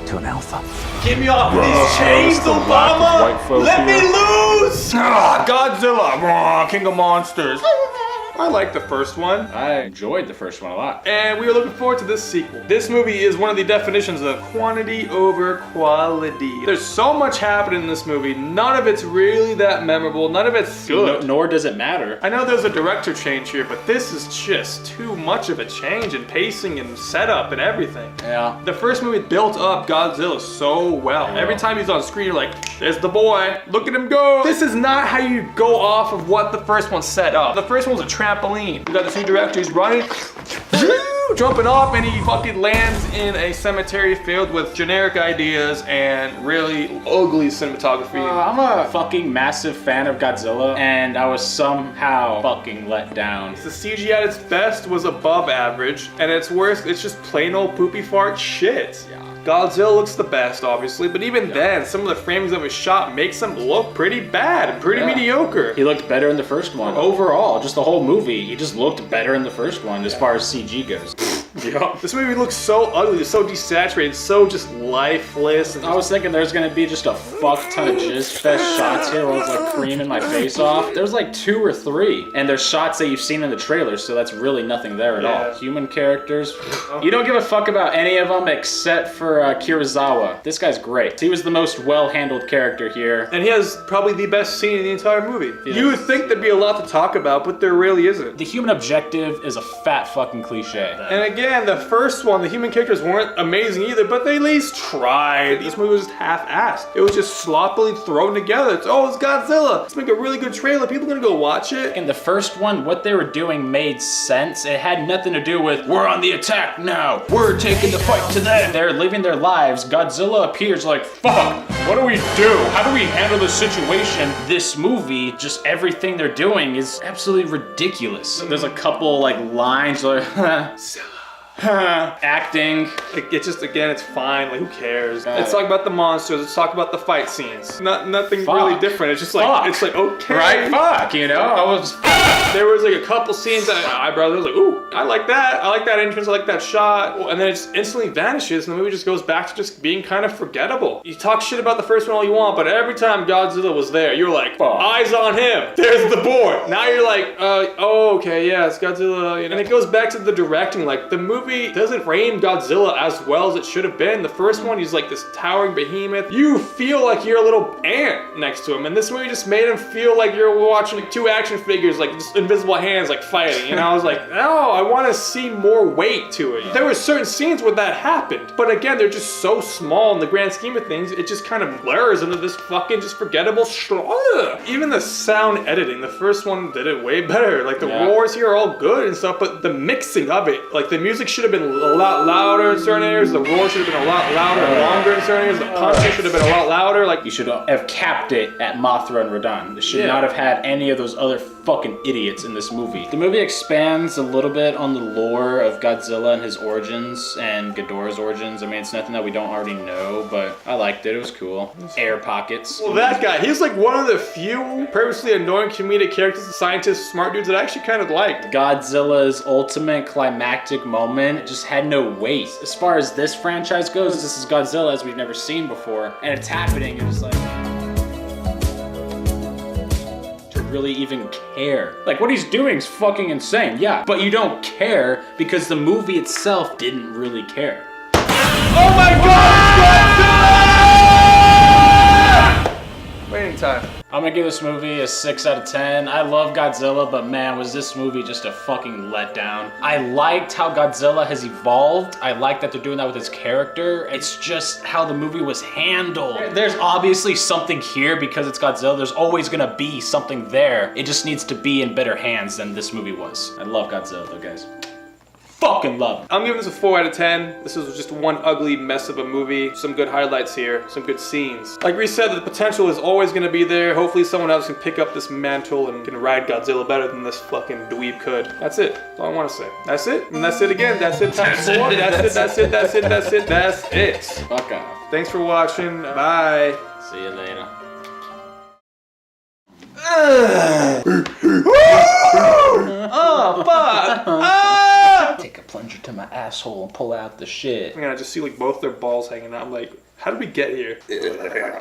to an alpha. Get me off these chains, Obama! Let me loose! Godzilla, King of Monsters. I like the first one. I enjoyed the first one a lot. And we are looking forward to this sequel. This movie is one of the definitions of quantity over quality. There's so much happening in this movie. None of it's really that memorable. None of it's good. Nor does it matter. I know there's a director change here, but this is just too much of a change in pacing and setup and everything. Yeah. The first movie built up Godzilla so well. Every time he's on screen, you're like, there's the boy. Look at him go. This is not how you go off of what the first one set up. The first one was a trampoline. We got the two directors running, jumping off, and he fucking lands in a cemetery filled with generic ideas and really ugly cinematography. I'm a fucking massive fan of Godzilla, and I was somehow fucking let down. The CG at its best was above average, and its worst, it's just plain old poopy fart shit. Yeah. Godzilla looks the best, obviously, but even then, some of the framings of his shot makes him look pretty bad and pretty mediocre. He looked better in the first one. Overall, just the whole movie, he just looked better in the first one as far as CG goes. Yeah. This movie looks so ugly, so desaturated, so just lifeless. I was thinking there's gonna be just a fuck ton of jizz fest shots here where it's like creaming my face off. There's like 2 or 3, and there's shots that you've seen in the trailers, so that's really nothing there at all. Human characters. You don't give a fuck about any of them except for Kirizawa. This guy's great. He was the most well-handled character here. And he has probably the best scene in the entire movie. You would think there'd be a lot to talk about, but there really isn't. The human objective is a fat fucking cliche. And again, the first one, the human characters weren't amazing either, but they at least tried. This movie was just half-assed. It was just sloppily thrown together. It's Godzilla. Let's make a really good trailer. People are gonna go watch it. In the first one, what they were doing made sense. It had nothing to do with, we're on the attack now. We're taking the fight to them. They're living their lives. Godzilla appears like, fuck, what do we do? How do we handle this situation? This movie, just everything they're doing is absolutely ridiculous. There's a couple like lines like, acting. It's just, again, it's fine. Like, who cares? Let's talk about the monsters. Let's talk about the fight scenes. Nothing really different. It's just like, it's like, okay. Right? Fuck, you know? There was like a couple scenes that my eyebrows was like, ooh, I like that. I like that entrance. I like that shot. And then it just instantly vanishes, and the movie just goes back to just being kind of forgettable. You talk shit about the first one all you want, but every time Godzilla was there, you were like, eyes on him. There's the boy. Now you're like, oh, okay, yeah, it's Godzilla. You know? And it goes back to the directing. Like, the movie doesn't frame Godzilla as well as it should have been. The first one, he's like this towering behemoth. You feel like you're a little ant next to him, and this movie just made him feel like you're watching like 2 action figures, like just invisible hands, like fighting. You know, I was like, no, I want to see more weight to it. There were certain scenes where that happened, but again, they're just so small in the grand scheme of things. It just kind of blurs into this fucking just forgettable. Even the sound editing, the first one did it way better. Like the roars here are all good and stuff, but the mixing of it, like the music should have been a lot louder in certain areas. The roar should have been a lot louder and longer in certain areas. The punching should have been a lot louder. Like, you should have capped it at Mothra and Rodan. They should not have had any of those other fucking idiots in this movie. The movie expands a little bit on the lore of Godzilla and his origins and Ghidorah's origins. I mean, it's nothing that we don't already know, but I liked it. It was cool. Air pockets. Well, that guy, he's like one of the few purposely annoying comedic characters, scientists, smart dudes that I actually kind of liked. Godzilla's ultimate climactic moment just had no weight. As far as this franchise goes, this is Godzilla as we've never seen before, and it's happening, and it's like, to really even care. Like, what he's doing is fucking insane, yeah, but you don't care because the movie itself didn't really care. Oh my God! Waiting time. I'm gonna give this movie a 6 out of 10. I love Godzilla, but man, was this movie just a fucking letdown. I liked how Godzilla has evolved. I like that they're doing that with his character. It's just how the movie was handled. There's obviously something here because it's Godzilla. There's always gonna be something there. It just needs to be in better hands than this movie was. I love Godzilla though, guys. Fucking love it. I'm giving this a 4 out of 10. This is just one ugly mess of a movie. Some good highlights here, some good scenes. Like we said, the potential is always gonna be there. Hopefully someone else can pick up this mantle and can ride Godzilla better than this fucking dweeb could. That's it. That's all I wanna say. That's it. And that's it again. That's it times 4. That's it. Fuck off. Thanks for watching. Bye. See you later. Oh, fuck. Take a plunger. to my asshole and pull out the shit. And I just see like both their balls hanging out. I'm like, how did we get here?